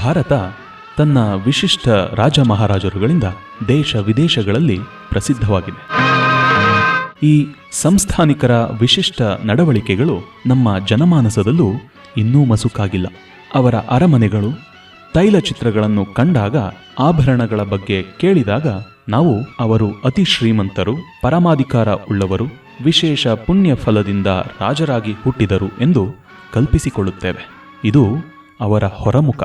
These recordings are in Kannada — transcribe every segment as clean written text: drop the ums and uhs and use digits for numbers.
ಭಾರತ ತನ್ನ ವಿಶಿಷ್ಟ ರಾಜ ಮಹಾರಾಜರುಗಳಿಂದ ದೇಶ ವಿದೇಶಗಳಲ್ಲಿ ಪ್ರಸಿದ್ಧವಾಗಿದೆ. ಈ ಸಂಸ್ಥಾನಿಕರ ವಿಶಿಷ್ಟ ನಡವಳಿಕೆಗಳು ನಮ್ಮ ಜನಮಾನಸದಲ್ಲೂ ಇನ್ನೂ ಮಸುಕಾಗಿಲ್ಲ. ಅವರ ಅರಮನೆಗಳು, ತೈಲಚಿತ್ರಗಳನ್ನು ಕಂಡಾಗ, ಆಭರಣಗಳ ಬಗ್ಗೆ ಕೇಳಿದಾಗ ನಾವು ಅವರು ಅತಿ ಶ್ರೀಮಂತರು, ಪರಮಾಧಿಕಾರ ಉಳ್ಳವರು, ವಿಶೇಷ ಪುಣ್ಯ ಫಲದಿಂದ ರಾಜರಾಗಿ ಹುಟ್ಟಿದರು ಎಂದು ಕಲ್ಪಿಸಿಕೊಳ್ಳುತ್ತೇವೆ. ಇದು ಅವರ ಹೊರಮುಖ.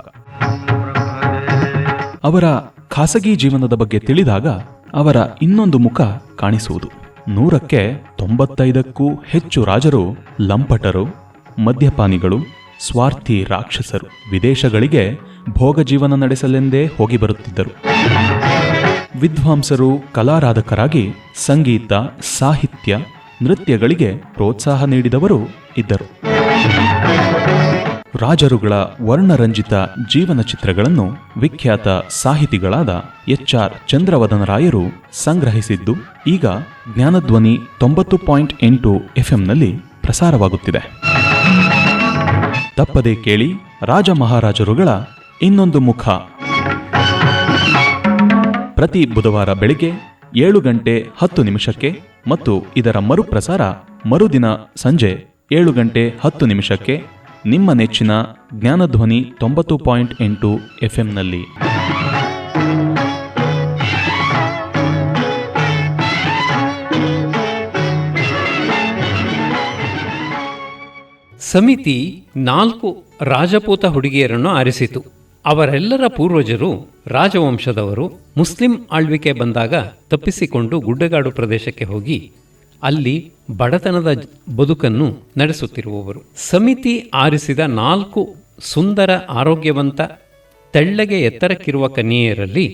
ಅವರ ಖಾಸಗಿ ಜೀವನದ ಬಗ್ಗೆ ತಿಳಿದಾಗ ಅವರ ಇನ್ನೊಂದು ಮುಖ ಕಾಣಿಸುವುದು. 100ಕ್ಕೆ 95ಕ್ಕೂ ಹೆಚ್ಚು ರಾಜರು ಲಂಪಟರು, ಮದ್ಯಪಾನಿಗಳು, ಸ್ವಾರ್ಥಿ ರಾಕ್ಷಸರು. ವಿದೇಶಗಳಿಗೆ ಭೋಗ ಜೀವನ ನಡೆಸಲೆಂದೇ ಹೋಗಿ ಬರುತ್ತಿದ್ದರು. ವಿದ್ವಾಂಸರು, ಕಲಾರಾಧಕರಾಗಿ ಸಂಗೀತ, ಸಾಹಿತ್ಯ, ನೃತ್ಯಗಳಿಗೆ ಪ್ರೋತ್ಸಾಹ ನೀಡಿದವರು ಇದ್ದರು. ರಾಜರುಗಳ ವರ್ಣರಂಜಿತ ಜೀವನ ಚಿತ್ರಗಳನ್ನು ವಿಖ್ಯಾತ ಸಾಹಿತಿಗಳಾದ HR ಚಂದ್ರವದನರಾಯರು ಸಂಗ್ರಹಿಸಿದ್ದು ಈಗ ಜ್ಞಾನಧ್ವನಿ 90.8 FM ಪ್ರಸಾರವಾಗುತ್ತಿದೆ. ತಪ್ಪದೇ ಕೇಳಿ ರಾಜ ಮಹಾರಾಜರುಗಳ ಇನ್ನೊಂದು ಮುಖ. ಪ್ರತಿ ಬುಧವಾರ ಬೆಳಿಗ್ಗೆ 7:10 ಮತ್ತು ಇದರ ಮರುಪ್ರಸಾರ ಮರುದಿನ ಸಂಜೆ 7:10 ನಿಮ್ಮ ನೆಚ್ಚಿನ ಜ್ಞಾನಧ್ವನಿ 90.8 FM ಸಮಿತಿ 4 ರಾಜಪೂತ ಹುಡುಗಿಯರನ್ನು ಆರಿಸಿತು. ಅವರೆಲ್ಲರ ಪೂರ್ವಜರು ರಾಜವಂಶದವರು. ಮುಸ್ಲಿಂ ಆಳ್ವಿಕೆ ಬಂದಾಗ ತಪ್ಪಿಸಿಕೊಂಡು ಗುಡ್ಡಗಾಡು ಪ್ರದೇಶಕ್ಕೆ ಹೋಗಿ ಅಲ್ಲಿ ಬಡತನದ ಬದುಕನ್ನು ನಡೆಸುತ್ತಿರುವವರು. ಸಮಿತಿ ಆರಿಸಿದ 4 ಸುಂದರ, ಆರೋಗ್ಯವಂತ, ತೆಳ್ಳಗೆ ಎತ್ತರಕ್ಕಿರುವ ಕನ್ಯೆಯರಲ್ಲಿ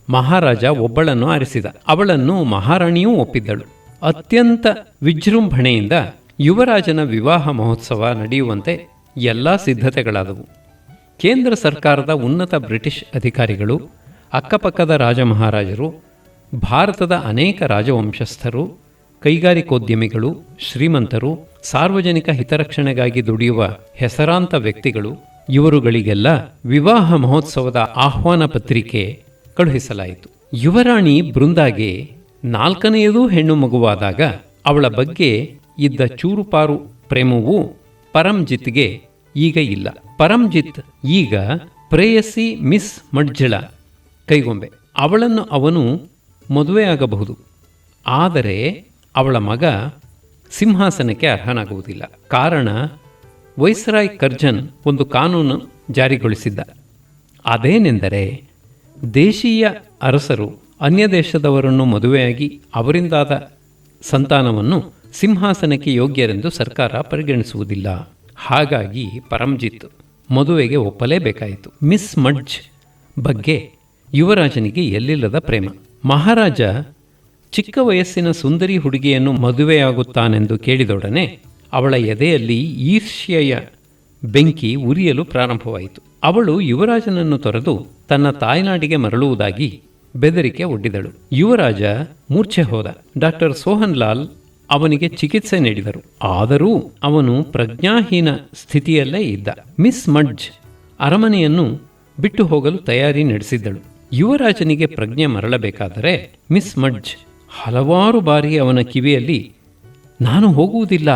ಮಹಾರಾಜ ಒಬ್ಬಳನ್ನು ಆರಿಸಿದ. ಅವಳನ್ನು ಮಹಾರಾಣಿಯೂ ಒಪ್ಪಿದ್ದಳು. ಅತ್ಯಂತ ವಿಜೃಂಭಣೆಯಿಂದ ಯುವರಾಜನ ವಿವಾಹ ಮಹೋತ್ಸವ ನಡೆಯುವಂತೆ ಎಲ್ಲ ಸಿದ್ಧತೆಗಳಾದವು. ಕೇಂದ್ರ ಸರ್ಕಾರದ ಉನ್ನತ ಬ್ರಿಟಿಷ್ ಅಧಿಕಾರಿಗಳು, ಅಕ್ಕಪಕ್ಕದ ರಾಜ ಮಹಾರಾಜರು, ಭಾರತದ ಅನೇಕ ರಾಜವಂಶಸ್ಥರು, ಕೈಗಾರಿಕೋದ್ಯಮಿಗಳು, ಶ್ರೀಮಂತರು, ಸಾರ್ವಜನಿಕ ಹಿತರಕ್ಷಣೆಗಾಗಿ ದುಡಿಯುವ ಹೆಸರಾಂತ ವ್ಯಕ್ತಿಗಳು, ಇವರುಗಳಿಗೆಲ್ಲ ವಿವಾಹ ಮಹೋತ್ಸವದ ಆಹ್ವಾನ ಪತ್ರಿಕೆ ಕಳುಹಿಸಲಾಯಿತು. ಯುವರಾಣಿ ಬೃಂದಾಗೆ 4ನೇಯದೂ ಹೆಣ್ಣು ಮಗುವಾದಾಗ ಅವಳ ಬಗ್ಗೆ ಇದ್ದ ಚೂರುಪಾರು ಪ್ರೇಮವೂ ಪರಂಜಿತ್ಗೆ ಈಗ ಇಲ್ಲ. ಪರಂಜಿತ್ ಈಗ ಪ್ರೇಯಸಿ ಮಿಸ್ ಮಡ್ಜಳ ಕೈಗೊಂಬೆ. ಅವಳನ್ನು ಅವನು ಮದುವೆಯಾಗಬಹುದು, ಆದರೆ ಅವಳ ಮಗ ಸಿಂಹಾಸನಕ್ಕೆ ಅರ್ಹನಾಗುವುದಿಲ್ಲ. ಕಾರಣ, ವೈಸ್ರಾಯ್ ಕರ್ಜನ್ ಒಂದು ಕಾನೂನು ಜಾರಿಗೊಳಿಸಿದ್ದ. ಅದೇನೆಂದರೆ, ದೇಶೀಯ ಅರಸರು ಅನ್ಯ ದೇಶದವರನ್ನು ಮದುವೆಯಾಗಿ ಅವರಿಂದಾದ ಸಂತಾನವನ್ನು ಸಿಂಹಾಸನಕ್ಕೆ ಯೋಗ್ಯರೆಂದು ಸರ್ಕಾರ ಪರಿಗಣಿಸುವುದಿಲ್ಲ. ಹಾಗಾಗಿ ಪರಂಜಿತ್ ಮದುವೆಗೆ ಒಪ್ಪಲೇಬೇಕಾಯಿತು. ಮಿಸ್ ಮಡ್ಜ್ ಬಗ್ಗೆ ಯುವರಾಜನಿಗೆ ಎಲ್ಲಿಲ್ಲದ ಪ್ರೇಮ. ಮಹಾರಾಜ ಚಿಕ್ಕ ವಯಸ್ಸಿನ ಸುಂದರಿ ಹುಡುಗಿಯನ್ನು ಮದುವೆಯಾಗುತ್ತಾನೆಂದು ಕೇಳಿದೊಡನೆ ಅವಳ ಎದೆಯಲ್ಲಿ ಈರ್ಷ್ಯೆಯ ಬೆಂಕಿ ಉರಿಯಲು ಪ್ರಾರಂಭವಾಯಿತು. ಅವಳು ಯುವರಾಜನನ್ನು ತೊರೆದು ತನ್ನ ತಾಯ್ನಾಡಿಗೆ ಮರಳುವುದಾಗಿ ಬೆದರಿಕೆ ಒಡ್ಡಿದಳು. ಯುವರಾಜ ಮೂರ್ಛೆ ಹೋದ. ಡಾಕ್ಟರ್ ಸೋಹನ್ ಲಾಲ್ ಅವನಿಗೆ ಚಿಕಿತ್ಸೆ ನೀಡಿದರು. ಆದರೂ ಅವನು ಪ್ರಜ್ಞಾಹೀನ ಸ್ಥಿತಿಯಲ್ಲೇ ಇದ್ದ. ಮಿಸ್ ಮಡ್ಜ್ ಅರಮನೆಯನ್ನು ಬಿಟ್ಟು ಹೋಗಲು ತಯಾರಿ ನಡೆಸಿದ್ದಳು. ಯುವರಾಜನಿಗೆ ಪ್ರಜ್ಞೆ ಮರಳಬೇಕಾದರೆ ಮಿಸ್ ಮಡ್ಜ್ ಹಲವಾರು ಬಾರಿ ಅವನ ಕಿವಿಯಲ್ಲಿ, ನಾನು ಹೋಗುವುದಿಲ್ಲ,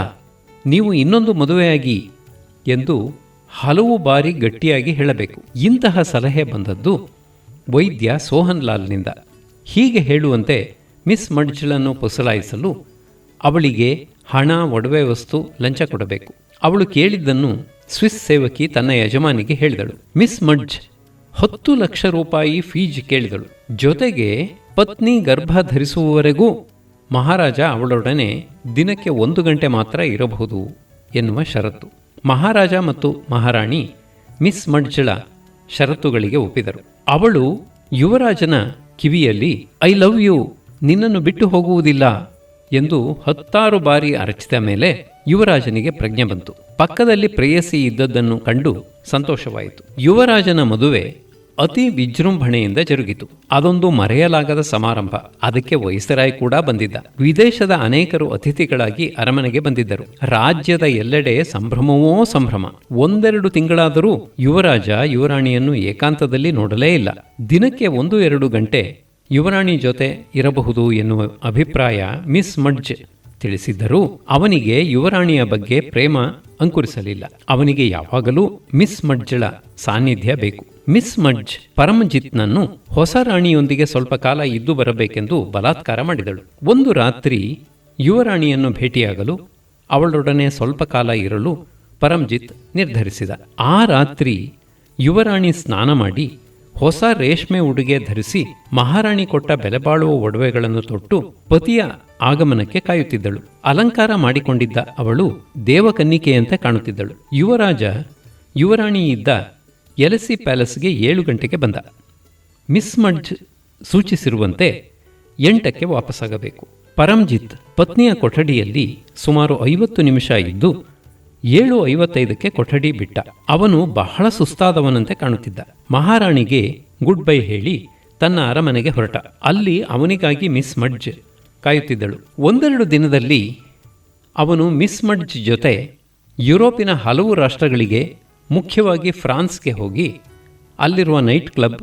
ನೀವು ಇನ್ನೊಂದು ಮದುವೆಯಾಗಿ ಎಂದು ಹಲವು ಬಾರಿ ಗಟ್ಟಿಯಾಗಿ ಹೇಳಬೇಕು. ಇಂತಹ ಸಲಹೆ ಬಂದದ್ದು ವೈದ್ಯ ಸೋಹನ್ ಲಾಲ್ನಿಂದ. ಹೀಗೆ ಹೇಳುವಂತೆ ಮಿಸ್ ಮಡ್ಜ್ಳನ್ನು ಪುಸಲಾಯಿಸಲು ಅವಳಿಗೆ ಹಣ, ಒಡವೆ ವಸ್ತು, ಲಂಚ ಕೊಡಬೇಕು. ಅವಳು ಕೇಳಿದ್ದನ್ನು ಸ್ವಿಸ್ ಸೇವಕಿ ತನ್ನ ಯಜಮಾನಿಗೆ ಹೇಳಿದಳು. ಮಿಸ್ ಮಡ್ಜ್ 10 ಲಕ್ಷ ರೂಪಾಯಿ ಫೀಸ್ ಕೇಳಿದಳು. ಜೊತೆಗೆ ಪತ್ನಿ ಗರ್ಭ ಧರಿಸುವವರೆಗೂ ಮಹಾರಾಜ ಅವಳೊಡನೆ ದಿನಕ್ಕೆ 1 ಗಂಟೆ ಮಾತ್ರ ಇರಬಹುದು ಎನ್ನುವ ಷರತ್ತು. ಮಹಾರಾಜ ಮತ್ತು ಮಹಾರಾಣಿ ಮಿಸ್ ಮಡ್ಜಳ ಷರತ್ತುಗಳಿಗೆ ಒಪ್ಪಿದರು. ಅವಳು ಯುವರಾಜನ ಕಿವಿಯಲ್ಲಿ, ಐ ಲವ್ ಯು, ನಿನ್ನನ್ನು ಬಿಟ್ಟು ಹೋಗುವುದಿಲ್ಲ ಎಂದು 10 ಬಾರಿ ಅರಚಿದ ಮೇಲೆ ಯುವರಾಜನಿಗೆ ಪ್ರಜ್ಞೆ ಬಂತು. ಪಕ್ಕದಲ್ಲಿ ಪ್ರೇಯಸಿ ಇದ್ದದ್ದನ್ನು ಕಂಡು ಸಂತೋಷವಾಯಿತು. ಯುವರಾಜನ ಮದುವೆ ಅತಿ ವಿಜೃಂಭಣೆಯಿಂದ ಜರುಗಿತು. ಅದೊಂದು ಮರೆಯಲಾಗದ ಸಮಾರಂಭ. ಅದಕ್ಕೆ ವೈಸರಾಯ್ ಕೂಡ ಬಂದಿದ್ದ. ವಿದೇಶದ ಅನೇಕರು ಅತಿಥಿಗಳಾಗಿ ಅರಮನೆಗೆ ಬಂದಿದ್ದರು. ರಾಜ್ಯದ ಎಲ್ಲೆಡೆ ಸಂಭ್ರಮವೋ ಸಂಭ್ರಮ. 1-2 ತಿಂಗಳಾದರೂ ಯುವರಾಜ ಯುವರಾಣಿಯನ್ನು ಏಕಾಂತದಲ್ಲಿ ನೋಡಲೇ ಇಲ್ಲ. ದಿನಕ್ಕೆ 1-2 ಗಂಟೆ ಯುವರಾಣಿ ಜೊತೆ ಇರಬಹುದು ಎನ್ನುವ ಅಭಿಪ್ರಾಯ ಮಿಸ್ ಮಡ್ಜ್ ತಿಳಿಸಿದ್ದರೂ ಅವನಿಗೆ ಯುವರಾಣಿಯ ಬಗ್ಗೆ ಪ್ರೇಮ ಅಂಕುರಿಸಲಿಲ್ಲ. ಅವನಿಗೆ ಯಾವಾಗಲೂ ಮಿಸ್ ಮಡ್ಜಳ ಸಾನ್ನಿಧ್ಯ ಬೇಕು. ಮಿಸ್ ಮಡ್ಜ್ ಪರಮಜಿತ್ನನ್ನು ಹೊಸ ರಾಣಿಯೊಂದಿಗೆ ಸ್ವಲ್ಪ ಕಾಲ ಇದ್ದು ಬರಬೇಕೆಂದು ಬಲಾತ್ಕಾರ ಮಾಡಿದಳು. ಒಂದು ರಾತ್ರಿ ಯುವರಾಣಿಯನ್ನು ಭೇಟಿಯಾಗಲು, ಅವಳೊಡನೆ ಸ್ವಲ್ಪ ಕಾಲ ಇರಲು ಪರಮಜಿತ್ ನಿರ್ಧರಿಸಿದ. ಆ ರಾತ್ರಿ ಯುವರಾಣಿ ಸ್ನಾನ ಮಾಡಿ ಹೊಸ ರೇಷ್ಮೆ ಉಡುಗೆ ಧರಿಸಿ ಮಹಾರಾಣಿ ಕೊಟ್ಟ ಬೆಲೆಬಾಳುವ ಒಡವೆಗಳನ್ನು ತೊಟ್ಟು ಪತಿಯ ಆಗಮನಕ್ಕೆ ಕಾಯುತ್ತಿದ್ದಳು. ಅಲಂಕಾರ ಮಾಡಿಕೊಂಡಿದ್ದ ಅವಳು ದೇವಕನ್ನಿಕೆಯಂತೆ ಕಾಣುತ್ತಿದ್ದಳು. ಯುವರಾಜ ಯುವರಾಣಿ ಇದ್ದ ಎಲೆಸಿ ಪ್ಯಾಲೇಸ್ಗೆ 7 ಗಂಟೆಗೆ ಬಂದ. ಮಿಸ್ ಮಡ್ಜ್ ಸೂಚಿಸಿರುವಂತೆ 8ಕ್ಕೆ ವಾಪಸ್ಸಾಗಬೇಕು. ಪರಮಜಿತ್ ಪತ್ನಿಯ ಕೊಠಡಿಯಲ್ಲಿ ಸುಮಾರು 50 ನಿಮಿಷ ಇದ್ದು 7:55ಕ್ಕೆ ಕೊಠಡಿ ಬಿಟ್ಟ. ಅವನು ಬಹಳ ಸುಸ್ತಾದವನಂತೆ ಕಾಣುತ್ತಿದ್ದ. ಮಹಾರಾಣಿಗೆ ಗುಡ್ ಬೈ ಹೇಳಿ ತನ್ನ ಅರಮನೆಗೆ ಹೊರಟ. ಅಲ್ಲಿ ಅವನಿಗಾಗಿ ಮಿಸ್ ಮಡ್ಜ್ ಕಾಯುತ್ತಿದ್ದಳು. 1-2 ದಿನದಲ್ಲಿ ಅವನು ಮಿಸ್ ಮಡ್ಜ್ ಜೊತೆ ಯುರೋಪಿನ ಹಲವು ರಾಷ್ಟ್ರಗಳಿಗೆ, ಮುಖ್ಯವಾಗಿ ಫ್ರಾನ್ಸ್ಗೆ ಹೋಗಿ ಅಲ್ಲಿರುವ ನೈಟ್ ಕ್ಲಬ್,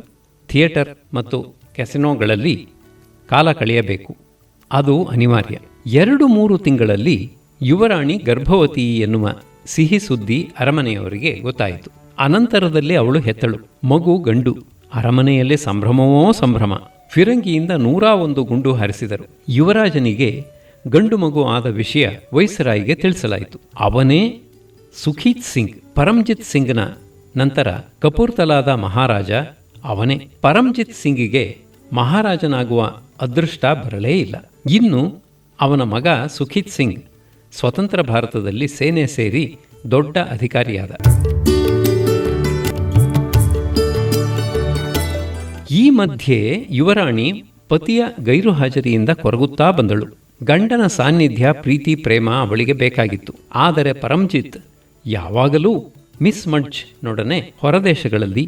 ಥಿಯೇಟರ್ ಮತ್ತು ಕೆಸಿನೋಗಳಲ್ಲಿ ಕಾಲ ಕಳೆಯಬೇಕು. ಅದು ಅನಿವಾರ್ಯ. 2-3 ತಿಂಗಳಲ್ಲಿ ಯುವರಾಣಿ ಗರ್ಭವತಿ ಎನ್ನುವ ಸಿಹಿ ಸುದ್ದಿ ಅರಮನೆಯವರಿಗೆ ಗೊತ್ತಾಯಿತು. ಅನಂತರದಲ್ಲಿ ಅವಳು ಹೆತ್ತಳು. ಮಗು ಗಂಡು. ಅರಮನೆಯಲ್ಲಿ ಸಂಭ್ರಮವೋ ಸಂಭ್ರಮ. ಫಿರಂಗಿಯಿಂದ 101 ಗುಂಡು ಹಾರಿಸಿದರು. ಯುವರಾಜನಿಗೆ ಗಂಡು ಮಗು ಆದ ವಿಷಯ ವೈಸರಾಯ್ಗೆ ತಿಳಿಸಲಾಯಿತು. ಅವನೇ ಸುಖೀತ್ ಸಿಂಗ್. ಪರಮಜಿತ್ ಸಿಂಗ್ನ ನಂತರ ಕಪೂರ್ತಲಾದ ಮಹಾರಾಜ ಅವನೇ. ಪರಮಜಿತ್ ಸಿಂಗಿಗೆ ಮಹಾರಾಜನಾಗುವ ಅದೃಷ್ಟ ಬರಲೇ ಇಲ್ಲ. ಇನ್ನು ಅವನ ಮಗ ಸುಖೀತ್ ಸಿಂಗ್ ಸ್ವತಂತ್ರ ಭಾರತದಲ್ಲಿ ಸೇನೆ ಸೇರಿ ದೊಡ್ಡ ಅಧಿಕಾರಿಯಾದ. ಈ ಮಧ್ಯೆ ಯುವರಾಣಿ ಪತಿಯ ಗೈರು ಹಾಜರಿಯಿಂದ ಕೊರಗುತ್ತಾ ಬಂದಳು. ಗಂಡನ ಸಾನ್ನಿಧ್ಯ, ಪ್ರೀತಿ, ಪ್ರೇಮ ಅವಳಿಗೆ ಬೇಕಾಗಿತ್ತು. ಆದರೆ ಪರಮಜಿತ್ ಯಾವಾಗಲೂ ಮಿಸ್ ಮಡ್ಜ್ ನೊಡನೆ ಹೊರದೇಶಗಳಲ್ಲಿ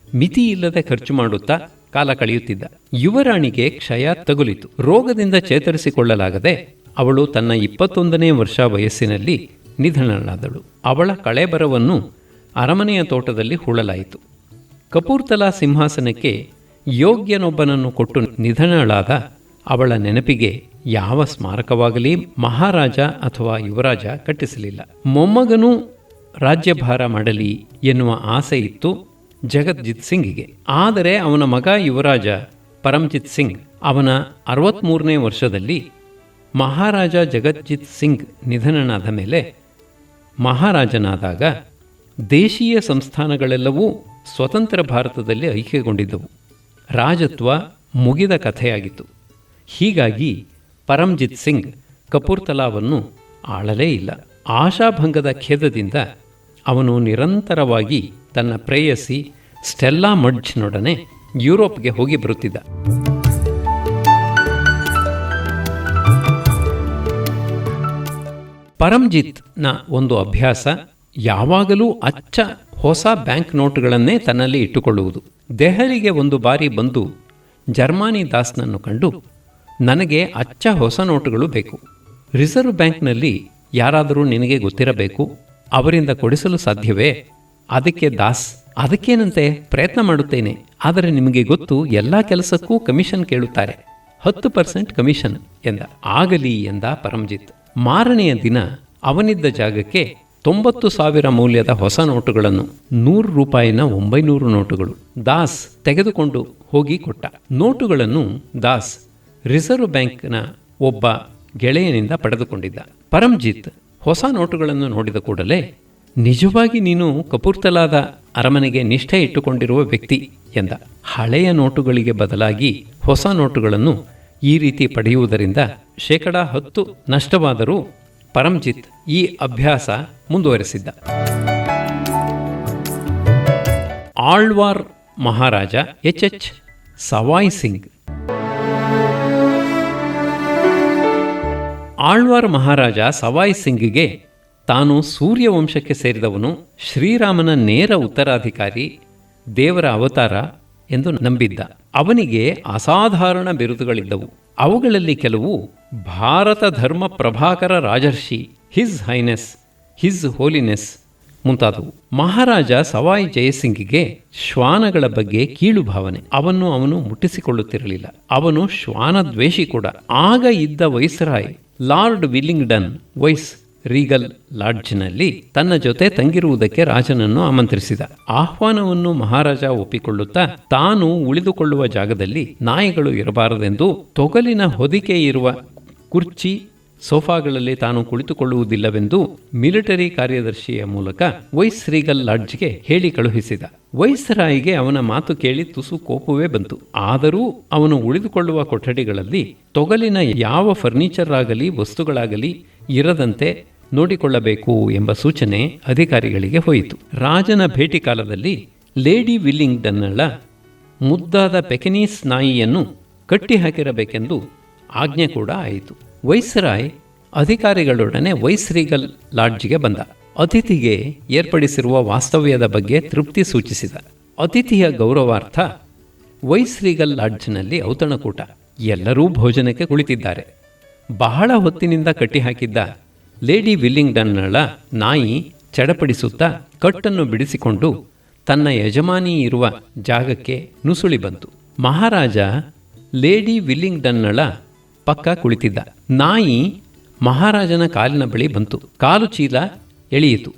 ಮಿತಿ ಇಲ್ಲದೆ ಖರ್ಚು ಮಾಡುತ್ತಾ ಕಾಲ ಕಳೆಯುತ್ತಿದ್ದ. ಯುವರಾಣಿಗೆ ಕ್ಷಯ ತಗುಲಿತು. ರೋಗದಿಂದ ಚೇತರಿಸಿಕೊಳ್ಳಲಾಗದೆ ಅವಳು ತನ್ನ 21ನೇ ವರ್ಷ ವಯಸ್ಸಿನಲ್ಲಿ ನಿಧನಳಾದಳು. ಅವಳ ಕಳೇಬರವನ್ನು ಅರಮನೆಯ ತೋಟದಲ್ಲಿ ಹೂಳಲಾಯಿತು. ಕಪೂರ್ತಲಾ ಸಿಂಹಾಸನಕ್ಕೆ ಯೋಗ್ಯನೊಬ್ಬನನ್ನು ಕೊಟ್ಟು ನಿಧನಳಾದ ಅವಳ ನೆನಪಿಗೆ ಯಾವ ಸ್ಮಾರಕವಾಗಲಿ ಮಹಾರಾಜ ಅಥವಾ ಯುವರಾಜ ಕಟ್ಟಿಸಲಿಲ್ಲ. ಮೊಮ್ಮಗನೂ ರಾಜ್ಯಭಾರ ಮಾಡಲಿ ಎನ್ನುವ ಆಸೆ ಇತ್ತು ಜಗಜ್ಜಿತ್ ಸಿಂಗಿಗೆ. ಆದರೆ ಅವನ ಮಗ ಯುವರಾಜ ಪರಮಜಿತ್ ಸಿಂಗ್ ಅವನ 63ನೇ ವರ್ಷದಲ್ಲಿ ಮಹಾರಾಜ ಜಗಜ್ಜಿತ್ ಸಿಂಗ್ ನಿಧನನಾದ ಮೇಲೆ ಮಹಾರಾಜನಾದಾಗ ದೇಶೀಯ ಸಂಸ್ಥಾನಗಳೆಲ್ಲವೂ ಸ್ವತಂತ್ರ ಭಾರತದಲ್ಲಿ ಐಕ್ಯಗೊಂಡಿದ್ದವು. ರಾಜತ್ವ ಮುಗಿದ ಕಥೆಯಾಗಿತ್ತು. ಹೀಗಾಗಿ ಪರಮಜಿತ್ ಸಿಂಗ್ ಕಪೂರ್ತಲಾವನ್ನು ಆಳಲೇ ಇಲ್ಲ. ಆಶಾಭಂಗದ ಖೇದದಿಂದ ಅವನು ನಿರಂತರವಾಗಿ ತನ್ನ ಪ್ರೇಯಸಿ ಸ್ಟೆಲ್ಲಾ ಮಡ್ಜ್ನೊಡನೆ ಯುರೋಪ್ಗೆ ಹೋಗಿ ಬರುತ್ತಿದ್ದ. ಪರಮಜಿತ್ನ ಒಂದು ಅಭ್ಯಾಸ ಯಾವಾಗಲೂ ಅಚ್ಚ ಹೊಸ ಬ್ಯಾಂಕ್ ನೋಟುಗಳನ್ನೇ ತನ್ನಲ್ಲಿ ಇಟ್ಟುಕೊಳ್ಳುವುದು. ದೆಹಲಿಗೆ ಒಂದು ಬಾರಿ ಬಂದು ಜರ್ಮಾನಿ ದಾಸ್ನನ್ನು ಕಂಡು, ನನಗೆ ಅಚ್ಚ ಹೊಸ ನೋಟುಗಳು ಬೇಕು. ರಿಸರ್ವ್ ಬ್ಯಾಂಕ್ನಲ್ಲಿ ಯಾರಾದರೂ ನಿನಗೆ ಗೊತ್ತಿರಬೇಕು, ಅವರಿಂದ ಕೊಡಿಸಲು ಸಾಧ್ಯವೇ? ಅದಕ್ಕೆ ದಾಸ್, ಅದಕ್ಕೇನಂತೆ, ಪ್ರಯತ್ನ ಮಾಡುತ್ತೇನೆ. ಆದರೆ ನಿಮಗೆ ಗೊತ್ತು, ಎಲ್ಲ ಕೆಲಸಕ್ಕೂ ಕಮಿಷನ್ ಕೇಳುತ್ತಾರೆ, 10% ಕಮಿಷನ್ ಎಂದ. ಆಗಲಿ ಎಂದ ಪರಮಜಿತ್. ಮಾರನೆಯ ದಿನ ಅವನಿದ್ದ ಜಾಗಕ್ಕೆ 90,000 ಮೌಲ್ಯದ ಹೊಸ ನೋಟುಗಳನ್ನು, 100 ರೂಪಾಯಿನ 900 ನೋಟುಗಳು ದಾಸ್ ತೆಗೆದುಕೊಂಡು ಹೋಗಿ ಕೊಟ್ಟ. ನೋಟುಗಳನ್ನು ದಾಸ್ ರಿಸರ್ವ್ ಬ್ಯಾಂಕ್ನ ಒಬ್ಬ ಗೆಳೆಯನಿಂದ ಪಡೆದುಕೊಂಡಿದ್ದ. ಪರಮಜಿತ್ ಹೊಸ ನೋಟುಗಳನ್ನು ನೋಡಿದ ಕೂಡಲೇ, ನಿಜವಾಗಿ ನೀನು ಕಪೂರ್ತಲಾದ ಅರಮನೆಗೆ ನಿಷ್ಠೆ ಇಟ್ಟುಕೊಂಡಿರುವ ವ್ಯಕ್ತಿ ಎಂದ. ಹಳೆಯ ನೋಟುಗಳಿಗೆ ಬದಲಾಗಿ ಹೊಸ ನೋಟುಗಳನ್ನು ಈ ರೀತಿ ಪಡೆಯುವುದರಿಂದ 10% ನಷ್ಟವಾದರೂ ಪರಮಜಿತ್ ಈ ಅಭ್ಯಾಸ ಮುಂದುವರೆಸಿದ್ದ. ಆಳ್ವಾರ್ ಮಹಾರಾಜ ಎಚ್ ಸವಾಯ್ ಸಿಂಗ್. ಆಳ್ವಾರ್ ಮಹಾರಾಜ ಸವಾಯ್ ಸಿಂಗ್ಗೆ ತಾನು ಸೂರ್ಯವಂಶಕ್ಕೆ ಸೇರಿದವನು, ಶ್ರೀರಾಮನ ನೇರ ಉತ್ತರಾಧಿಕಾರಿ, ದೇವರ ಅವತಾರ, ಎಂದು ನಂಬಿದ್ದ. ಅವನಿಗೆ ಅಸಾಧಾರಣ ಬಿರುದುಗಳಿದ್ದವು. ಅವುಗಳಲ್ಲಿ ಕೆಲವು ಭಾರತ ಧರ್ಮ ಪ್ರಭಾಕರ ರಾಜರ್ಷಿ, ಹಿಸ್ ಹೈನೆಸ್, ಹಿಸ್ ಹೋಲಿನೆಸ್ ಮುಂತಾದವು. ಮಹಾರಾಜ ಸವಾಯಿ ಜಯಸಿಂಗಿಗೆ ಶ್ವಾನಗಳ ಬಗ್ಗೆ ಕೀಳು ಭಾವನೆ. ಅವನು ಮುಟ್ಟಿಸಿಕೊಳ್ಳುತ್ತಿರಲಿಲ್ಲ. ಅವನು ಶ್ವಾನದ್ವೇಷಿ ಕೂಡ. ಆಗ ಇದ್ದ viceroy Lord Willingdon viceregal ಲಾಡ್ಜ್ನಲ್ಲಿ ತನ್ನ ಜೊತೆ ತಂಗಿರುವುದಕ್ಕೆ ರಾಜನನ್ನು ಆಮಂತ್ರಿಸಿದ. ಆಹ್ವಾನವನ್ನು ಮಹಾರಾಜ ಒಪ್ಪಿಕೊಳ್ಳುತ್ತಾ ತಾನು ಉಳಿದುಕೊಳ್ಳುವ ಜಾಗದಲ್ಲಿ ನಾಯಿಗಳು ಇರಬಾರದೆಂದು, ತೊಗಲಿನ ಹೊದಿಕೆ ಇರುವ ಕುರ್ಚಿ ಸೋಫಾಗಳಲ್ಲಿ ತಾನು ಕುಳಿತುಕೊಳ್ಳುವುದಿಲ್ಲವೆಂದು ಮಿಲಿಟರಿ ಕಾರ್ಯದರ್ಶಿಯ ಮೂಲಕ ವೈಸ್ ರೀಗಲ್ ಲಾಡ್ಜ್ಗೆ ಹೇಳಿ ಕಳುಹಿಸಿದ. ವೈಸ್ರಾಯ್ಗೆ ಅವನ ಮಾತು ಕೇಳಿ ತುಸು ಕೋಪವೇ ಬಂತು. ಆದರೂ ಅವನು ಉಳಿದುಕೊಳ್ಳುವ ಕೊಠಡಿಗಳಲ್ಲಿ ತೊಗಲಿನ ಯಾವ ಫರ್ನಿಚರ್ ಆಗಲಿ ವಸ್ತುಗಳಾಗಲಿ ಇರದಂತೆ ನೋಡಿಕೊಳ್ಳಬೇಕು ಎಂಬ ಸೂಚನೆ ಅಧಿಕಾರಿಗಳಿಗೆ ಹೋಯಿತು. ರಾಜನ ಭೇಟಿ ಕಾಲದಲ್ಲಿ ಲೇಡಿ ವಿಲ್ಲಿಂಗ್ಡನ್ನಳ ಮುದ್ದಾದ ಪೆಕೆನೀಸ್ ನಾಯಿಯನ್ನು ಕಟ್ಟಿಹಾಕಿರಬೇಕೆಂದು ಆಜ್ಞೆ ಕೂಡ ಆಯಿತು. ವೈಸ್ರಾಯ್ ಅಧಿಕಾರಿಗಳೊಡನೆ ವೈಸ್ ರೀಗಲ್ ಲಾಡ್ಜ್ಗೆ ಬಂದ. ಅತಿಥಿಗೆ ಏರ್ಪಡಿಸಿರುವ ವಾಸ್ತವ್ಯದ ಬಗ್ಗೆ ತೃಪ್ತಿ ಸೂಚಿಸಿದ. ಅತಿಥಿಯ ಗೌರವಾರ್ಥ ವೈಸ್ ರೀಗಲ್ ಲಾಡ್ಜ್ನಲ್ಲಿ ಔತಣಕೂಟ. ಎಲ್ಲರೂ ಭೋಜನಕ್ಕೆ ಕುಳಿತಿದ್ದಾರೆ. ಬಹಳ ಹೊತ್ತಿನಿಂದ ಕಟ್ಟಿಹಾಕಿದ್ದ ಲೇಡಿ ವಿಲ್ಲಿಂಗ್ಡನ್ನಳ ನಾಯಿ ಚಡಪಡಿಸುತ್ತಾ ಕಟ್ಟನ್ನು ಬಿಡಿಸಿಕೊಂಡು ತನ್ನ ಯಜಮಾನಿ ಇರುವ ಜಾಗಕ್ಕೆ ನುಸುಳಿ ಬಂತು. ಮಹಾರಾಜ ಲೇಡಿ ವಿಲ್ಲಿಂಗ್ಡನ್ನಳ ಪಕ್ಕ ಕುಳಿತಿದ್ದ. ನಾಯಿ ಮಹಾರಾಜನ ಕಾಲಿನ ಬಳಿ ಬಂತು. ಕಾಲು ಚೀಲ ಎಳೆಯಿತು.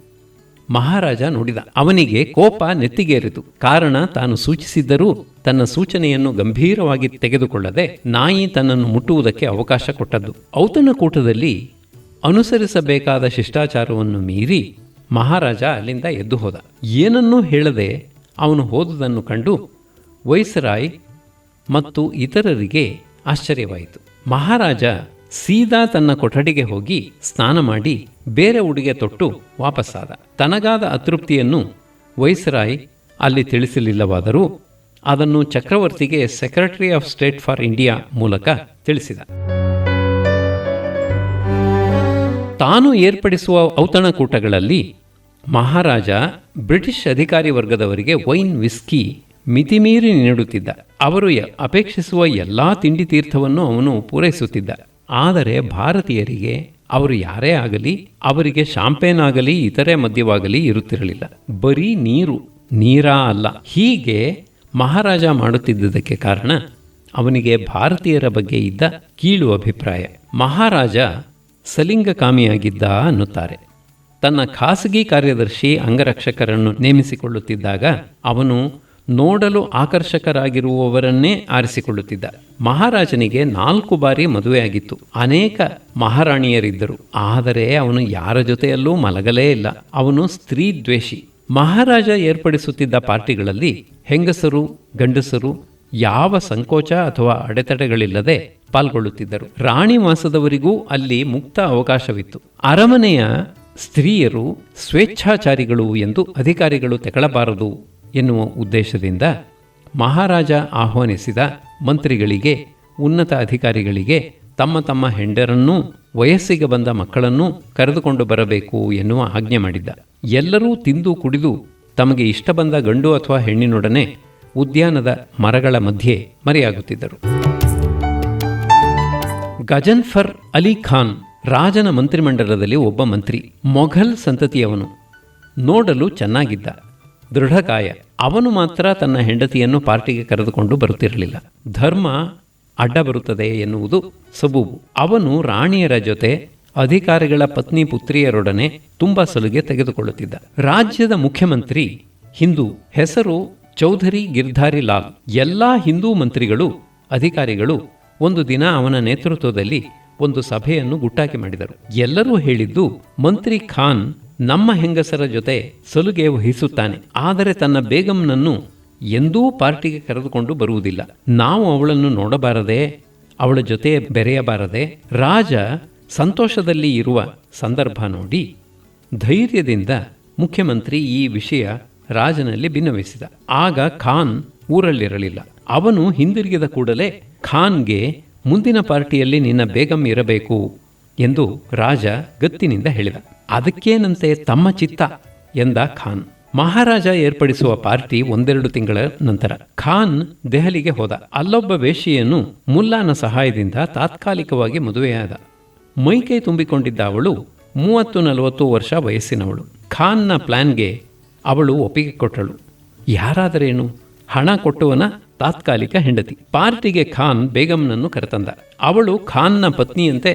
ಮಹಾರಾಜ ನೋಡಿದ. ಅವನಿಗೆ ಕೋಪ ನೆತ್ತಿಗೇರಿತು. ಕಾರಣ ತಾನು ಸೂಚಿಸಿದ್ದರೂ ತನ್ನ ಸೂಚನೆಯನ್ನು ಗಂಭೀರವಾಗಿ ತೆಗೆದುಕೊಳ್ಳದೆ ನಾಯಿ ತನ್ನನ್ನು ಮುಟ್ಟುವುದಕ್ಕೆ ಅವಕಾಶ ಕೊಟ್ಟದ್ದು. ಔತಣಕೂಟದಲ್ಲಿ ಅನುಸರಿಸಬೇಕಾದ ಶಿಷ್ಟಾಚಾರವನ್ನು ಮೀರಿ ಮಹಾರಾಜ ಅಲ್ಲಿಂದ ಎದ್ದು ಹೋದ. ಏನನ್ನೂ ಹೇಳದೆ ಅವನು ಹೋದುದನ್ನು ಕಂಡು ವೈಸ್ರಾಯ್ ಮತ್ತು ಇತರರಿಗೆ ಆಶ್ಚರ್ಯವಾಯಿತು. ಮಹಾರಾಜ ಸೀದಾ ತನ್ನ ಕೊಠಡಿಗೆ ಹೋಗಿ ಸ್ನಾನ ಮಾಡಿ ಬೇರೆ ಉಡುಗೆ ತೊಟ್ಟು ವಾಪಸ್ಸಾದ. ತನಗಾದ ಅತೃಪ್ತಿಯನ್ನು ವೈಸ್ರಾಯ್ ಅಲ್ಲಿ ತಿಳಿಸಲಿಲ್ಲವಾದರೂ ಅದನ್ನು ಚಕ್ರವರ್ತಿಗೆ secretary of state for India ಮೂಲಕ ತಿಳಿಸಿದ. ತಾನು ಏರ್ಪಡಿಸುವ ಔತಣಕೂಟಗಳಲ್ಲಿ ಮಹಾರಾಜ ಬ್ರಿಟಿಷ್ ಅಧಿಕಾರಿ ವರ್ಗದವರಿಗೆ ವೈನ್, ವಿಸ್ಕಿ ಮಿತಿಮೀರಿ ನೀಡುತ್ತಿದ್ದ. ಅವರು ಅಪೇಕ್ಷಿಸುವ ಎಲ್ಲ ತಿಂಡಿ ತೀರ್ಥವನ್ನು ಅವನು ಪೂರೈಸುತ್ತಿದ್ದ. ಆದರೆ ಭಾರತೀಯರಿಗೆ ಅವರು ಯಾರೇ ಆಗಲಿ ಅವರಿಗೆ ಶಾಂಪೇನ್ ಆಗಲಿ ಇತರೆ ಮದ್ಯವಾಗಲಿ ಇರುತ್ತಿರಲಿಲ್ಲ. ಬರೀ ನೀರಾ ಅಲ್ಲ. ಹೀಗೆ ಮಹಾರಾಜ ಮಾಡುತ್ತಿದ್ದುದಕ್ಕೆ ಕಾರಣ ಅವನಿಗೆ ಭಾರತೀಯರ ಬಗ್ಗೆ ಇದ್ದ ಕೀಳು ಅಭಿಪ್ರಾಯ. ಮಹಾರಾಜ ಸಲಿಂಗಕಾಮಿಯಾಗಿದ್ದ ಅನ್ನುತ್ತಾರೆ. ತನ್ನ ಖಾಸಗಿ ಕಾರ್ಯದರ್ಶಿ ಅಂಗರಕ್ಷಕರನ್ನು ನೇಮಿಸಿಕೊಳ್ಳುತ್ತಿದ್ದಾಗ ಅವನು ನೋಡಲು ಆಕರ್ಷಕರಾಗಿರುವವರನ್ನೇ ಆರಿಸಿಕೊಳ್ಳುತ್ತಿದ್ದ. ಮಹಾರಾಜನಿಗೆ 4 ಬಾರಿ ಮದುವೆಯಾಗಿತ್ತು. ಅನೇಕ ಮಹಾರಾಣಿಯರಿದ್ದರು. ಆದರೆ ಅವನು ಯಾರ ಜೊತೆಯಲ್ಲೂ ಮಲಗಲೇ ಇಲ್ಲ. ಅವನು ಸ್ತ್ರೀ ದ್ವೇಷಿ. ಮಹಾರಾಜ ಏರ್ಪಡಿಸುತ್ತಿದ್ದ ಪಾರ್ಟಿಗಳಲ್ಲಿ ಹೆಂಗಸರು ಗಂಡಸರು ಯಾವ ಸಂಕೋಚ ಅಥವಾ ಅಡೆತಡೆಗಳಿಲ್ಲದೆ ಪಾಲ್ಗೊಳ್ಳುತ್ತಿದ್ದರು. ರಾಣಿ ವಾಸದವರಿಗೂ ಅಲ್ಲಿ ಮುಕ್ತ ಅವಕಾಶವಿತ್ತು. ಅರಮನೆಯ ಸ್ತ್ರೀಯರು ಸ್ವೇಚ್ಛಾಚಾರಿಗಳು ಎಂದು ಅಧಿಕಾರಿಗಳು ತೆಗಳಬಾರದು ಎನ್ನುವ ಉದ್ದೇಶದಿಂದ ಮಹಾರಾಜ ಆಹ್ವಾನಿಸಿದ ಮಂತ್ರಿಗಳಿಗೆ, ಉನ್ನತ ಅಧಿಕಾರಿಗಳಿಗೆ ತಮ್ಮ ತಮ್ಮ ಹೆಂಡರನ್ನೂ ವಯಸ್ಸಿಗೆ ಬಂದ ಮಕ್ಕಳನ್ನೂ ಕರೆದುಕೊಂಡು ಬರಬೇಕು ಎನ್ನುವ ಆಜ್ಞೆ ಮಾಡಿದ್ದ. ಎಲ್ಲರೂ ತಿಂದು ಕುಡಿದು ತಮಗೆ ಇಷ್ಟ ಬಂದ ಗಂಡು ಅಥವಾ ಹೆಣ್ಣಿನೊಡನೆ ಉದ್ಯಾನದ ಮರಗಳ ಮಧ್ಯೆ ಮರೆಯಾಗುತ್ತಿದ್ದರು. ಗಜನ್ಫರ್ ಅಲಿ ಖಾನ್ ರಾಜನ ಮಂತ್ರಿಮಂಡಲದಲ್ಲಿ ಒಬ್ಬ ಮಂತ್ರಿ. ಮೊಘಲ್ ಸಂತತಿಯವನು. ನೋಡಲು ಚೆನ್ನಾಗಿದ್ದ, ದೃಢಕಾಯ. ಅವನು ಮಾತ್ರ ತನ್ನ ಹೆಂಡತಿಯನ್ನು ಪಾರ್ಟಿಗೆ ಕರೆದುಕೊಂಡು ಬರುತ್ತಿರಲಿಲ್ಲ. ಧರ್ಮ ಅಡ್ಡ ಬರುತ್ತದೆ ಎನ್ನುವುದು ಸಬೂಬು. ಅವನು ರಾಣಿಯರ ಜೊತೆ ಅಧಿಕಾರಿಗಳ ಪತ್ನಿ ಪುತ್ರಿಯರೊಡನೆ ತುಂಬ ಸಲುಗೆ ತೆಗೆದುಕೊಳ್ಳುತ್ತಿದ್ದ. ರಾಜ್ಯದ ಮುಖ್ಯಮಂತ್ರಿ ಹಿಂದೂ. ಹೆಸರು ಚೌಧರಿ ಗಿರ್ಧಾರಿ ಲಾಲ್. ಎಲ್ಲ ಹಿಂದೂ ಮಂತ್ರಿಗಳು ಅಧಿಕಾರಿಗಳು ಒಂದು ದಿನ ಅವನ ನೇತೃತ್ವದಲ್ಲಿ ಒಂದು ಸಭೆಯನ್ನು ಗುಟ್ಟಾಕಿ ಮಾಡಿದರು. ಎಲ್ಲರೂ ಹೇಳಿದ್ದು, ಮಂತ್ರಿ ಖಾನ್ ನಮ್ಮ ಹೆಂಗಸರ ಜೊತೆ ಸಲುಗೆ ವಹಿಸುತ್ತಾನೆ, ಆದರೆ ತನ್ನ ಬೇಗಂನನ್ನು ಎಂದೂ ಪಾರ್ಟಿಗೆ ಕರೆದುಕೊಂಡು ಬರುವುದಿಲ್ಲ. ನಾವು ಅವಳನ್ನು ನೋಡಬಾರದೆ, ಅವಳ ಜೊತೆ ಬೆರೆಯಬಾರದೆ. ರಾಜ ಸಂತೋಷದಲ್ಲಿ ಇರುವ ಸಂದರ್ಭ ನೋಡಿ ಧೈರ್ಯದಿಂದ ಮುಖ್ಯಮಂತ್ರಿ ಈ ವಿಷಯ ರಾಜನಲ್ಲಿ ಭಿನ್ನವಿಸಿದ. ಆಗ ಖಾನ್ ಊರಲ್ಲಿರಲಿಲ್ಲ. ಅವನು ಹಿಂದಿರುಗಿದ ಕೂಡಲೇ ಖಾನ್ಗೆ ಮುಂದಿನ ಪಾರ್ಟಿಯಲ್ಲಿ ನಿನ್ನ ಬೇಗಂ ಇರಬೇಕು ಎಂದು ರಾಜ ಗತ್ತಿನಿಂದ ಹೇಳಿದ. ಅದಕ್ಕೇನಂತೆ ತಮ್ಮ ಚಿತ್ತ ಎಂದ ಖಾನ್. ಮಹಾರಾಜ ಏರ್ಪಡಿಸುವ ಪಾರ್ಟಿ 1-2 ತಿಂಗಳ ನಂತರ ಖಾನ್ ದೆಹಲಿಗೆ ಹೋದ. ಅಲ್ಲೊಬ್ಬ ವೇಶ್ಯೆಯನ್ನು ಮುಲ್ಲಾನ ಸಹಾಯದಿಂದ ತಾತ್ಕಾಲಿಕವಾಗಿ ಮದುವೆಯಾದ. ಮೈಕೈ ತುಂಬಿಕೊಂಡಿದ್ದ ಅವಳು 30-40 ವರ್ಷ ವಯಸ್ಸಿನವಳು. ಖಾನ್ನ ಪ್ಲಾನ್ಗೆ ಅವಳು ಒಪ್ಪಿಗೆ ಕೊಟ್ಟಳು. ಯಾರಾದರೇನು, ಹಣ ಕೊಟ್ಟುವನ ತಾತ್ಕಾಲಿಕ ಹೆಂಡತಿ. ಪಾರ್ಟಿಗೆ ಖಾನ್ ಬೇಗಂನನ್ನು ಕರೆತಂದ. ಅವಳು ಖಾನ್ನ ಪತ್ನಿಯಂತೆ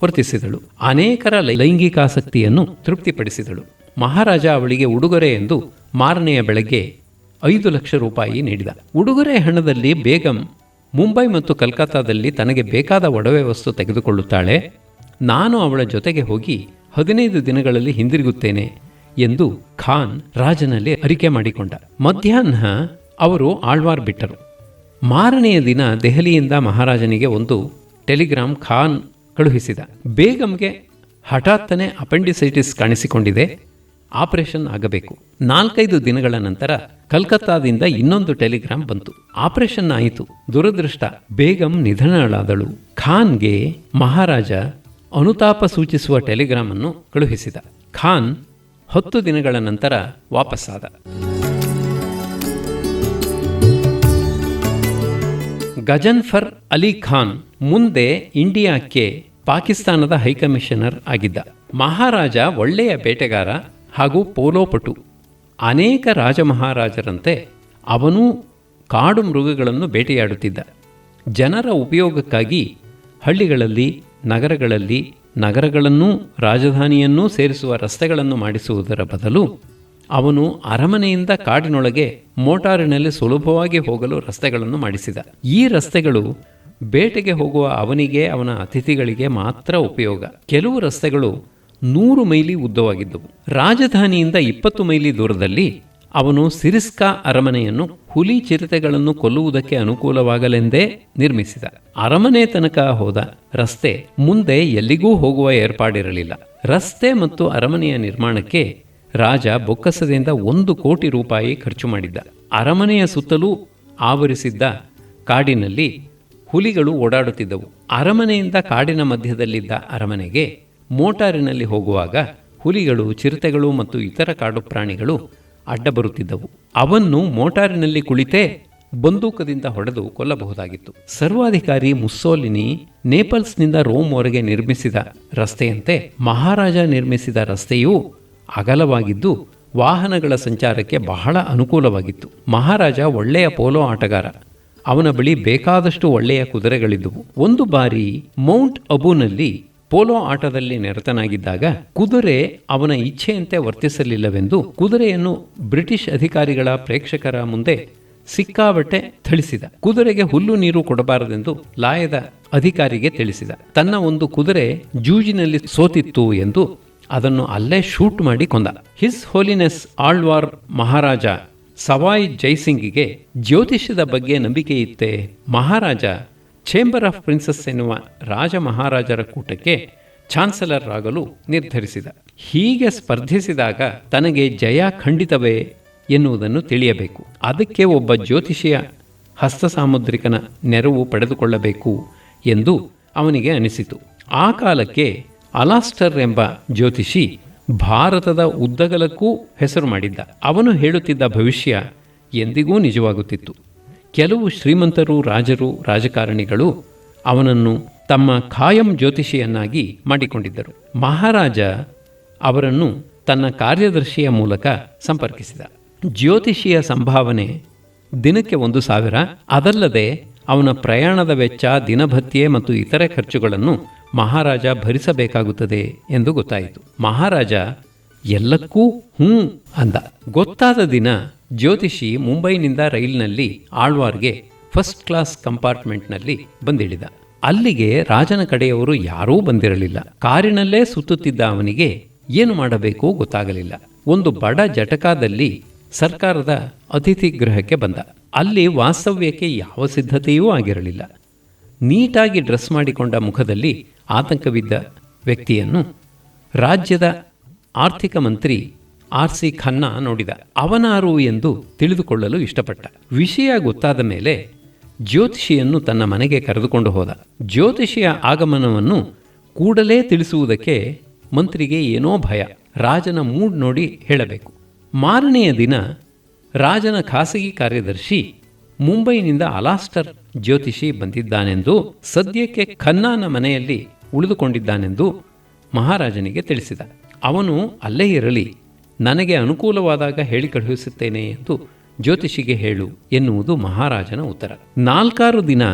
ವರ್ತಿಸಿದಳು. ಅನೇಕರ ಲೈಂಗಿಕಾಸಕ್ತಿಯನ್ನು ತೃಪ್ತಿಪಡಿಸಿದಳು. ಮಹಾರಾಜ ಅವಳಿಗೆ ಉಡುಗೊರೆ ಎಂದು ಮಾರನೆಯ ಬೆಳಗ್ಗೆ 5 ಲಕ್ಷ ರೂಪಾಯಿ ನೀಡಿದ. ಉಡುಗೊರೆ ಹಣದಲ್ಲಿ ಬೇಗಂ ಮುಂಬೈ ಮತ್ತು ಕಲ್ಕತ್ತಾದಲ್ಲಿ ತನಗೆ ಬೇಕಾದ ಒಡವೆ ವಸ್ತು ತೆಗೆದುಕೊಳ್ಳುತ್ತಾಳೆ. ನಾನು ಅವಳ ಜೊತೆಗೆ ಹೋಗಿ 15 ದಿನಗಳಲ್ಲಿ ಹಿಂದಿರುಗುತ್ತೇನೆ ಎಂದು ಖಾನ್ ರಾಜನಲ್ಲಿ ಅರಿಕೆ ಮಾಡಿಕೊಂಡ. ಮಧ್ಯಾಹ್ನ ಅವರು ಆಳ್ವಾರ್ ಬಿಟ್ಟರು. ಮಾರನೆಯ ದಿನ ದೆಹಲಿಯಿಂದ ಮಹಾರಾಜನಿಗೆ ಒಂದು ಟೆಲಿಗ್ರಾಮ್ ಖಾನ್ ಕಳುಹಿಸಿದ. ಬೇಗಂಗೆ ಹಠಾತ್ತನೆ ಅಪೆಂಡಿಸೈಟಿಸ್ ಕಾಣಿಸಿಕೊಂಡಿದೆ, ಆಪರೇಷನ್ ಆಗಬೇಕು. 4-5 ದಿನಗಳ ನಂತರ ಕಲ್ಕತ್ತಾದಿಂದ ಇನ್ನೊಂದು ಟೆಲಿಗ್ರಾಮ್ ಬಂತು. ಆಪರೇಷನ್ ಆಯಿತು. ದುರದೃಷ್ಟ, ಬೇಗಂ ನಿಧನಳಾದಳು. ಖಾನ್ಗೆ ಮಹಾರಾಜ ಅನುತಾಪ ಸೂಚಿಸುವ ಟೆಲಿಗ್ರಾಮ್ ಅನ್ನು ಕಳುಹಿಸಿದ. ಖಾನ್ 10 ದಿನಗಳ ನಂತರ ವಾಪಸ್ಸಾದ. ಗಜನ್ಫರ್ ಅಲಿ ಖಾನ್ ಮುಂದೆ ಇಂಡಿಯಾಕ್ಕೆ ಪಾಕಿಸ್ತಾನದ ಹೈಕಮಿಷನರ್ ಆಗಿದ್ದ. ಮಹಾರಾಜ ಒಳ್ಳೆಯ ಬೇಟೆಗಾರ ಹಾಗೂ ಪೋಲೋಪಟು. ಅನೇಕ ರಾಜಮಹಾರಾಜರಂತೆ ಅವನೂ ಕಾಡು ಮೃಗಗಳನ್ನು ಬೇಟೆಯಾಡುತ್ತಿದ್ದ. ಜನರ ಉಪಯೋಗಕ್ಕಾಗಿ ಹಳ್ಳಿಗಳಲ್ಲಿ, ನಗರಗಳನ್ನೂ ರಾಜಧಾನಿಯನ್ನೂ ಸೇರಿಸುವ ರಸ್ತೆಗಳನ್ನು ಮಾಡಿಸುವುದರ ಬದಲು ಅವನು ಅರಮನೆಯಿಂದ ಕಾಡಿನೊಳಗೆ ಮೋಟಾರಿನಲ್ಲಿ ಸುಲಭವಾಗಿ ಹೋಗಲು ರಸ್ತೆಗಳನ್ನು ಮಾಡಿಸಿದ. ಈ ರಸ್ತೆಗಳು ಬೇಟೆಗೆ ಹೋಗುವ ಅವನಿಗೆ, ಅವನ ಅತಿಥಿಗಳಿಗೆ ಮಾತ್ರ ಉಪಯೋಗ. ಕೆಲವು ರಸ್ತೆಗಳು 100 ಮೈಲಿ ಉದ್ದವಾಗಿದ್ದವು. ರಾಜಧಾನಿಯಿಂದ 20 ಮೈಲಿ ದೂರದಲ್ಲಿ ಅವನು ಸಿರಿಸ್ಕಾ ಅರಮನೆಯನ್ನು ಹುಲಿ ಚಿರತೆಗಳನ್ನು ಕೊಲ್ಲುವುದಕ್ಕೆ ಅನುಕೂಲವಾಗಲೆಂದೇ ನಿರ್ಮಿಸಿದ. ಅರಮನೆ ತನಕ ಹೋದ ರಸ್ತೆ ಮುಂದೆ ಎಲ್ಲಿಗೂ ಹೋಗುವ ಏರ್ಪಾಡಿರಲಿಲ್ಲ. ರಸ್ತೆ ಮತ್ತು ಅರಮನೆಯ ನಿರ್ಮಾಣಕ್ಕೆ ರಾಜ ಬೊಕ್ಕಸದಿಂದ 1 ಕೋಟಿ ರೂಪಾಯಿ ಖರ್ಚು ಮಾಡಿದ್ದ. ಅರಮನೆಯ ಸುತ್ತಲೂ ಆವರಿಸಿದ್ದ ಕಾಡಿನಲ್ಲಿ ಹುಲಿಗಳು ಓಡಾಡುತ್ತಿದ್ದವು. ಅರಮನೆಯಿಂದ ಕಾಡಿನ ಮಧ್ಯದಲ್ಲಿದ್ದ ಅರಮನೆಗೆ ಮೋಟಾರಿನಲ್ಲಿ ಹೋಗುವಾಗ ಹುಲಿಗಳು, ಚಿರತೆಗಳು ಮತ್ತು ಇತರ ಕಾಡು ಪ್ರಾಣಿಗಳು ಅಡ್ಡ ಬರುತ್ತಿದ್ದವು. ಅವನ್ನು ಮೋಟಾರಿನಲ್ಲಿ ಕುಳಿತೇ ಬಂದೂಕದಿಂದ ಹೊಡೆದು ಕೊಲ್ಲಬಹುದಾಗಿತ್ತು. ಸರ್ವಾಧಿಕಾರಿ ಮುಸ್ಸೋಲಿನಿ ನೇಪಲ್ಸ್ನಿಂದ ರೋಮ್ವರೆಗೆ ನಿರ್ಮಿಸಿದ ರಸ್ತೆಯಂತೆ ಮಹಾರಾಜ ನಿರ್ಮಿಸಿದ ರಸ್ತೆಯೂ ಅಗಲವಾಗಿದ್ದು ವಾಹನಗಳ ಸಂಚಾರಕ್ಕೆ ಬಹಳ ಅನುಕೂಲವಾಗಿತ್ತು. ಮಹಾರಾಜ ಒಳ್ಳೆಯ ಪೋಲೋ ಆಟಗಾರ. ಅವನ ಬಳಿ ಬೇಕಾದಷ್ಟು ಒಳ್ಳೆಯ ಕುದುರೆಗಳಿದ್ದುವು. ಒಂದು ಬಾರಿ ಮೌಂಟ್ ಅಬುನಲ್ಲಿ ಪೋಲೋ ಆಟದಲ್ಲಿ ನಿರತನಾಗಿದ್ದಾಗ ಕುದುರೆ ಅವನ ಇಚ್ಛೆಯಂತೆ ವರ್ತಿಸಲಿಲ್ಲವೆಂದು ಕುದುರೆಯನ್ನು ಬ್ರಿಟಿಷ್ ಅಧಿಕಾರಿಗಳ ಪ್ರೇಕ್ಷಕರ ಮುಂದೆ ಸಿಕ್ಕಾಬಟ್ಟೆ ಥಳಿಸಿದ. ಕುದುರೆಗೆ ಹುಲ್ಲು ನೀರು ಕೊಡಬಾರದೆಂದು ಲಾಯದ ಅಧಿಕಾರಿಗೆ ತಿಳಿಸಿದ. ತನ್ನ ಒಂದು ಕುದುರೆ ಜೂಜಿನಲ್ಲಿ ಸೋತಿತ್ತು ಎಂದು ಅದನ್ನು ಅಲ್ಲೇ ಶೂಟ್ ಮಾಡಿ ಕೊಂದ. ಹಿಸ್ ಹೋಲಿನೆಸ್ ಆಳ್ವಾರ್ ಮಹಾರಾಜ ಸವಾಯ್ ಜೈಸಿಂಗಿಗೆ ಜ್ಯೋತಿಷ್ಯದ ಬಗ್ಗೆ ನಂಬಿಕೆ ಇತ್ತೆ. ಮಹಾರಾಜ ಚೇಂಬರ್ ಆಫ್ ಪ್ರಿನ್ಸಸ್ ಎನ್ನುವ ರಾಜ ಮಹಾರಾಜರ ಕೂಟಕ್ಕೆ ಚಾನ್ಸಲರ್ ಆಗಲು ನಿರ್ಧರಿಸಿದ. ಹೀಗೆ ಸ್ಪರ್ಧಿಸಿದಾಗ ತನಗೆ ಜಯ ಖಂಡಿತವೇ ಎನ್ನುವುದನ್ನು ತಿಳಿಯಬೇಕು. ಅದಕ್ಕೆ ಒಬ್ಬ ಜ್ಯೋತಿಷಿಯ ಹಸ್ತಸಾಮುದ್ರಿಕನ ನೆರವು ಪಡೆದುಕೊಳ್ಳಬೇಕು ಎಂದು ಅವನಿಗೆ ಅನಿಸಿತು. ಆ ಕಾಲಕ್ಕೆ ಅಲಾಸ್ಟರ್ ಎಂಬ ಜ್ಯೋತಿಷಿ ಭಾರತದ ಉದ್ದಗಲಕ್ಕೂ ಹೆಸರು ಮಾಡಿದ್ದ. ಅವನು ಹೇಳುತ್ತಿದ್ದ ಭವಿಷ್ಯ ಎಂದಿಗೂ ನಿಜವಾಗುತ್ತಿತ್ತು. ಕೆಲವು ಶ್ರೀಮಂತರು, ರಾಜರು, ರಾಜಕಾರಣಿಗಳು ಅವನನ್ನು ತಮ್ಮ ಖಾಯಂ ಜ್ಯೋತಿಷಿಯನ್ನಾಗಿ ಮಾಡಿಕೊಂಡಿದ್ದರು. ಮಹಾರಾಜ ಅವರನ್ನು ತನ್ನ ಕಾರ್ಯದರ್ಶಿಯ ಮೂಲಕ ಸಂಪರ್ಕಿಸಿದ. ಜ್ಯೋತಿಷಿಯ ಸಂಭಾವನೆ ದಿನಕ್ಕೆ 1,000. ಅದಲ್ಲದೆ ಅವನ ಪ್ರಯಾಣದ ವೆಚ್ಚ, ದಿನಭತ್ಯೆ ಮತ್ತು ಇತರೆ ಖರ್ಚುಗಳನ್ನು ಮಹಾರಾಜ ಭರಿಸಬೇಕಾಗುತ್ತದೆ ಎಂದು ಗೊತ್ತಾಯಿತು. ಮಹಾರಾಜ ಎಲ್ಲಕ್ಕೂ ಹ್ಞೂ ಅಂದ. ಗೊತ್ತಾದ ದಿನ ಜ್ಯೋತಿಷಿ ಮುಂಬೈನಿಂದ ರೈಲಿನಲ್ಲಿ ಆಳ್ವಾರ್ಗೆ ಫಸ್ಟ್ ಕ್ಲಾಸ್ ಕಂಪಾರ್ಟ್ಮೆಂಟ್ನಲ್ಲಿ ಬಂದಿಳಿದ. ಅಲ್ಲಿಗೆ ರಾಜನ ಕಡೆಯವರು ಯಾರೂ ಬಂದಿರಲಿಲ್ಲ. ಕಾರಿನಲ್ಲೇ ಸುತ್ತುತ್ತಿದ್ದ ಅವನಿಗೆ ಏನು ಮಾಡಬೇಕು ಗೊತ್ತಾಗಲಿಲ್ಲ. ಒಂದು ಬಡ ಜಟಕಾದಲ್ಲಿ ಸರ್ಕಾರದ ಅತಿಥಿ ಗೃಹಕ್ಕೆ ಬಂದ. ಅಲ್ಲಿ ವಾಸ್ತವ್ಯಕ್ಕೆ ಯಾವ ಸಿದ್ಧತೆಯೂ ಆಗಿರಲಿಲ್ಲ. ನೀಟಾಗಿ ಡ್ರೆಸ್ ಮಾಡಿಕೊಂಡ ಮುಖದಲ್ಲಿ ಆತಂಕವಿದ್ದ ವ್ಯಕ್ತಿಯನ್ನು ರಾಜ್ಯದ ಆರ್ಥಿಕ ಮಂತ್ರಿ R.C. ಖನ್ನಾ ನೋಡಿದ. ಅವನಾರು ಎಂದು ತಿಳಿದುಕೊಳ್ಳಲು ಇಷ್ಟಪಟ್ಟ. ವಿಷಯ ಗೊತ್ತಾದ ಮೇಲೆ ಜ್ಯೋತಿಷಿಯನ್ನು ತನ್ನ ಮನೆಗೆ ಕರೆದುಕೊಂಡು ಹೋದ. ಜ್ಯೋತಿಷಿಯ ಆಗಮನವನ್ನು ಕೂಡಲೇ ತಿಳಿಸುವುದಕ್ಕೆ ಮಂತ್ರಿಗೆ ಏನೋ ಭಯ. ರಾಜನ ಮೂಡ್ ನೋಡಿ ಹೇಳಬೇಕು. ಮಾರನೆಯ ದಿನ ರಾಜನ ಖಾಸಗಿ ಕಾರ್ಯದರ್ಶಿ ಮುಂಬೈನಿಂದ ಅಲಾಸ್ಟರ್ ಜ್ಯೋತಿಷಿ ಬಂದಿದ್ದಾನೆಂದು, ಸದ್ಯಕ್ಕೆ ಖನ್ನಾನ ಮನೆಯಲ್ಲಿ ಉಳಿದುಕೊಂಡಿದ್ದಾನೆಂದು ಮಹಾರಾಜನಿಗೆ ತಿಳಿಸಿದ. ಅವನು ಅಲ್ಲೇ ಇರಲಿ, ನನಗೆ ಅನುಕೂಲವಾದಾಗ ಹೇಳಿ ಕಳುಹಿಸುತ್ತೇನೆ ಎಂದು ಜ್ಯೋತಿಷಿಗೆ ಹೇಳು ಎನ್ನುವುದು ಮಹಾರಾಜನ ಉತ್ತರ. 4 ದಿನ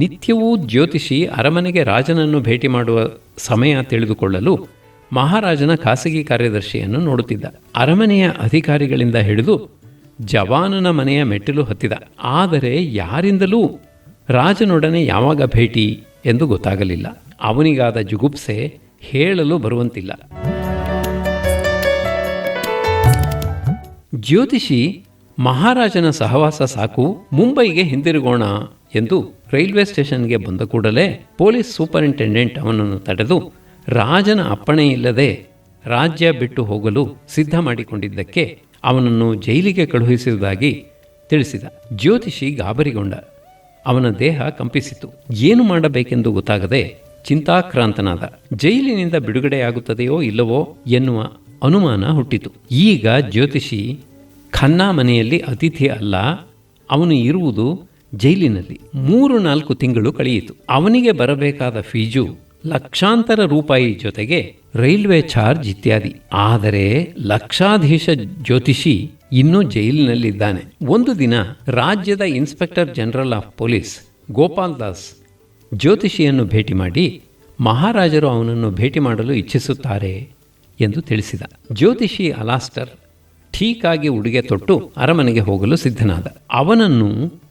ನಿತ್ಯವೂ ಜ್ಯೋತಿಷಿ ಅರಮನೆಗೆ ರಾಜನನ್ನು ಭೇಟಿ ಮಾಡುವ ಸಮಯ ತಿಳಿದುಕೊಳ್ಳಲು ಮಹಾರಾಜನ ಖಾಸಗಿ ಕಾರ್ಯದರ್ಶಿಯನ್ನು ನೋಡುತ್ತಿದ್ದ. ಅರಮನೆಯ ಅಧಿಕಾರಿಗಳಿಂದ ಹಿಡಿದು ಜವಾನನ ಮನೆಯ ಮೆಟ್ಟಿಲು ಹತ್ತಿದ. ಆದರೆ ಯಾರಿಂದಲೂ ರಾಜನೊಡನೆ ಯಾವಾಗ ಭೇಟಿ ಎಂದು ಗೊತ್ತಾಗಲಿಲ್ಲ. ಅವನಿಗಾದ ಜುಗುಪ್ಸೆ ಹೇಳಲು ಬರುವಂತಿಲ್ಲ. ಜ್ಯೋತಿಷಿ ಮಹಾರಾಜನ ಸಹವಾಸ ಸಾಕು, ಮುಂಬೈಗೆ ಹಿಂದಿರುಗೋಣ ಎಂದು ರೈಲ್ವೆ ಸ್ಟೇಷನ್ಗೆ ಬಂದ ಕೂಡಲೇ ಪೊಲೀಸ್ ಸೂಪರಿಂಟೆಂಡೆಂಟ್ ಅವನನ್ನು ತಡೆದು ರಾಜನ ಅಪ್ಪಣೆ ಇಲ್ಲದೆ ರಾಜ್ಯ ಬಿಟ್ಟು ಹೋಗಲು ಸಿದ್ಧ ಮಾಡಿಕೊಂಡಿದ್ದಕ್ಕೆ ಅವನನ್ನು ಜೈಲಿಗೆ ಕಳುಹಿಸುವುದಾಗಿ ತಿಳಿಸಿದ. ಜ್ಯೋತಿಷಿ ಗಾಬರಿಗೊಂಡ. ಅವನ ದೇಹ ಕಂಪಿಸಿತು. ಏನು ಮಾಡಬೇಕೆಂದು ಗೊತ್ತಾಗದೆ ಚಿಂತಾಕ್ರಾಂತನಾದ. ಜೈಲಿನಿಂದ ಬಿಡುಗಡೆಯಾಗುತ್ತದೆಯೋ ಇಲ್ಲವೋ ಎನ್ನುವ ಅನುಮಾನ ಹುಟ್ಟಿತು. ಈಗ ಜ್ಯೋತಿಷಿ ಖನ್ನಾ ಮನೆಯಲ್ಲಿ ಅತಿಥಿ ಅಲ್ಲ, ಅವನು ಇರುವುದು ಜೈಲಿನಲ್ಲಿ. 3-4 ತಿಂಗಳು ಕಳೆಯಿತು. ಅವನಿಗೆ ಬರಬೇಕಾದ ಫೀಜು ಲಕ್ಷಾಂತರ ರೂಪಾಯಿ ಜೊತೆಗೆ ರೈಲ್ವೆ ಚಾರ್ಜ್ ಇತ್ಯಾದಿ. ಆದರೆ ಲಕ್ಷಾಧೀಶ ಜ್ಯೋತಿಷಿ ಇನ್ನೂ ಜೈಲಿನಲ್ಲಿದ್ದಾನೆ. ಒಂದು ದಿನ ರಾಜ್ಯದ inspector general of police Gopal Das ಜ್ಯೋತಿಷಿಯನ್ನು ಭೇಟಿ ಮಾಡಿ ಮಹಾರಾಜರು ಅವನನ್ನು ಭೇಟಿ ಮಾಡಲು ಇಚ್ಛಿಸುತ್ತಾರೆ ಎಂದು ತಿಳಿಸಿದ. ಜ್ಯೋತಿಷಿ ಅಲಾಸ್ಟರ್ ಠೀಕಾಗಿ ಉಡುಗೆ ತೊಟ್ಟು ಅರಮನೆಗೆ ಹೋಗಲು ಸಿದ್ಧನಾದ. ಅವನನ್ನು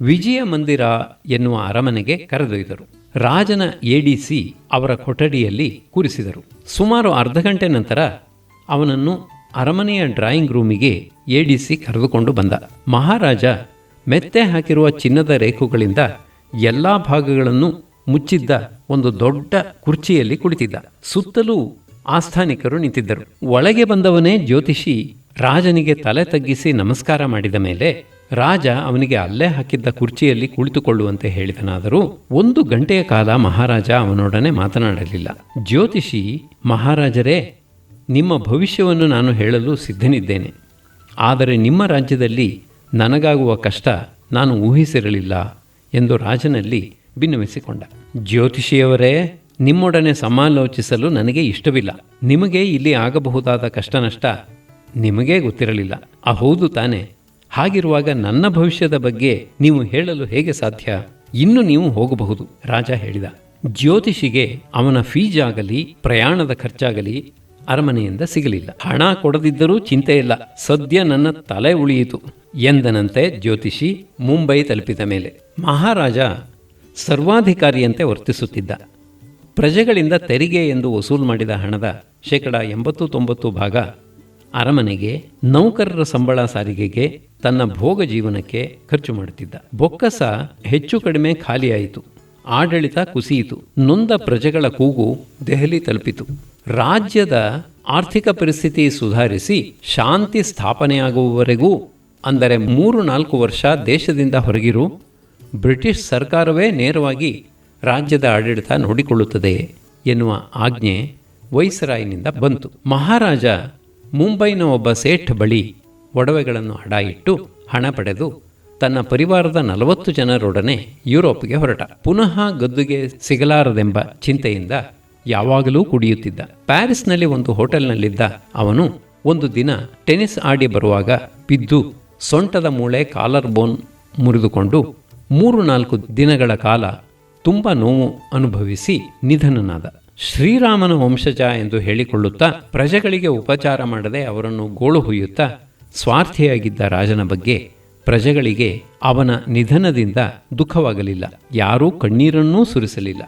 ವಿಜಯ ಮಂದಿರ ಎನ್ನುವ ಅರಮನೆಗೆ ಕರೆದೊಯ್ದರು. ರಾಜನ ಎಡಿಸಿ ಅವರ ಕೊಠಡಿಯಲ್ಲಿ ಕೂರಿಸಿದರು. ಸುಮಾರು ಅರ್ಧ ಗಂಟೆ ನಂತರ ಅವನನ್ನು ಅರಮನೆಯ ಡ್ರಾಯಿಂಗ್ ರೂಮಿಗೆ ಎಡಿಸಿ ಕರೆದುಕೊಂಡು ಬಂದ. ಮಹಾರಾಜ ಮೆತ್ತೆ ಹಾಕಿರುವ ಚಿನ್ನದ ರೇಖುಗಳಿಂದ ಎಲ್ಲ ಭಾಗಗಳನ್ನು ಮುಚ್ಚಿದ್ದ ಒಂದು ದೊಡ್ಡ ಕುರ್ಚಿಯಲ್ಲಿ ಕುಳಿತಿದ್ದ. ಸುತ್ತಲೂ ಆಸ್ಥಾನಿಕರು ನಿಂತಿದ್ದರು. ಒಳಗೆ ಬಂದವನೇ ಜ್ಯೋತಿಷಿ ರಾಜನಿಗೆ ತಲೆ ತಗ್ಗಿಸಿ ನಮಸ್ಕಾರ ಮಾಡಿದ ಮೇಲೆ ರಾಜ ಅವನಿಗೆ ಅಲ್ಲೇ ಹಾಕಿದ್ದ ಕುರ್ಚಿಯಲ್ಲಿ ಕುಳಿತುಕೊಳ್ಳುವಂತೆ ಹೇಳಿದನಾದರೂ 1 ಗಂಟೆಯ ಕಾಲ ಮಹಾರಾಜ ಅವನೊಡನೆ ಮಾತನಾಡಲಿಲ್ಲ. ಜ್ಯೋತಿಷಿ, ಮಹಾರಾಜರೇ, ನಿಮ್ಮ ಭವಿಷ್ಯವನ್ನು ನಾನು ಹೇಳಲು ಸಿದ್ಧನಿದ್ದೇನೆ. ಆದರೆ ನಿಮ್ಮ ರಾಜ್ಯದಲ್ಲಿ ನನಗಾಗುವ ಕಷ್ಟ ನಾನು ಊಹಿಸಿರಲಿಲ್ಲ ಎಂದು ರಾಜನಲ್ಲಿ ಭಿನ್ನವಿಸಿಕೊಂಡ. ಜ್ಯೋತಿಷಿಯವರೇ, ನಿಮ್ಮೊಡನೆ ಸಮಾಲೋಚಿಸಲು ನನಗೆ ಇಷ್ಟವಿಲ್ಲ. ನಿಮಗೆ ಇಲ್ಲಿ ಆಗಬಹುದಾದ ಕಷ್ಟ ನಷ್ಟ ನಿಮಗೇ ಗೊತ್ತಿರಲಿಲ್ಲ. ಹೌದು ತಾನೆ? ಹಾಗಿರುವಾಗ ನನ್ನ ಭವಿಷ್ಯದ ಬಗ್ಗೆ ನೀವು ಹೇಳಲು ಹೇಗೆ ಸಾಧ್ಯ? ಇನ್ನು ನೀವು ಹೋಗಬಹುದು, ರಾಜ ಹೇಳಿದ. ಜ್ಯೋತಿಷಿಗೆ ಅವನ ಫೀಜಾಗಲಿ ಪ್ರಯಾಣದ ಖರ್ಚಾಗಲಿ ಅರಮನೆಯಿಂದ ಸಿಗಲಿಲ್ಲ. ಹಣ ಕೊಡದಿದ್ದರೂ ಚಿಂತೆ ಇಲ್ಲ, ಸದ್ಯ ನನ್ನ ತಲೆ ಉಳಿಯಿತು ಎಂದನಂತೆ ಜ್ಯೋತಿಷಿ ಮುಂಬೈ ತಲುಪಿದ ಮೇಲೆ ಮಹಾರಾಜ ಸರ್ವಾಧಿಕಾರಿಯಂತೆ ವರ್ತಿಸುತ್ತಿದ್ದ. ಪ್ರಜೆಗಳಿಂದ ತೆರಿಗೆ ಎಂದು ವಸೂಲು ಮಾಡಿದ ಹಣದ 80-90% ಭಾಗ ಅರಮನೆಗೆ, ನೌಕರರ ಸಂಬಳ ಸಾರಿಗೆಗೆ, ತನ್ನ ಭೋಗ ಜೀವನಕ್ಕೆ ಖರ್ಚು ಮಾಡುತ್ತಿದ್ದ. ಬೊಕ್ಕಸ ಹೆಚ್ಚು ಕಡಿಮೆ ಖಾಲಿಯಾಯಿತು. ಆಡಳಿತ ಕುಸಿಯಿತು. ನೊಂದ ಪ್ರಜೆಗಳ ಕೂಗು ದೆಹಲಿ ತಲುಪಿತು. ರಾಜ್ಯದ ಆರ್ಥಿಕ ಪರಿಸ್ಥಿತಿ ಸುಧಾರಿಸಿ ಶಾಂತಿ ಸ್ಥಾಪನೆಯಾಗುವವರೆಗೂ, ಅಂದರೆ 3-4 ವರ್ಷ ದೇಶದಿಂದ ಹೊರಗಿರು, ಬ್ರಿಟಿಷ್ ಸರ್ಕಾರವೇ ನೇರವಾಗಿ ರಾಜ್ಯದ ಆಡಳಿತ ನೋಡಿಕೊಳ್ಳುತ್ತದೆ ಎನ್ನುವ ಆಜ್ಞೆ ವೈಸರಾಯ್ನಿಂದ ಬಂತು. ಮಹಾರಾಜ ಮುಂಬೈನ ಒಬ್ಬ ಸೇಠ್ ಬಳಿ ಒಡವೆಗಳನ್ನು ಅಡ ಇಟ್ಟು ಹಣ ಪಡೆದು ತನ್ನ ಪರಿವಾರದ 40 ಜನರೊಡನೆ ಯುರೋಪ್ಗೆ ಹೊರಟ. ಪುನಃ ಗದ್ದುಗೆ ಸಿಗಲಾರದೆಂಬ ಚಿಂತೆಯಿಂದ ಯಾವಾಗಲೂ ಕುಡಿಯುತ್ತಿದ್ದ. ಪ್ಯಾರಿಸ್ನಲ್ಲಿ ಒಂದು ಹೋಟೆಲ್ನಲ್ಲಿದ್ದ ಅವನು ಒಂದು ದಿನ ಟೆನಿಸ್ ಆಡಿ ಬರುವಾಗ ಬಿದ್ದು ಸೊಂಟದ ಮೂಳೆ ಕಾಲರ್ ಬೋನ್ ಮುರಿದುಕೊಂಡು 3-4 ದಿನಗಳ ಕಾಲ ತುಂಬ ನೋವು ಅನುಭವಿಸಿ ನಿಧನನಾದ. ಶ್ರೀರಾಮನ ವಂಶಜ ಎಂದು ಹೇಳಿಕೊಳ್ಳುತ್ತಾ ಪ್ರಜೆಗಳಿಗೆ ಉಪಚಾರ ಮಾಡದೆ ಅವರನ್ನು ಗೋಳು ಹುಯ್ಯುತ್ತಾ ಸ್ವಾರ್ಥಿಯಾಗಿದ್ದ ರಾಜನ ಬಗ್ಗೆ ಪ್ರಜೆಗಳಿಗೆ ಅವನ ನಿಧನದಿಂದ ದುಃಖವಾಗಲಿಲ್ಲ. ಯಾರೂ ಕಣ್ಣೀರನ್ನೂ ಸುರಿಸಲಿಲ್ಲ.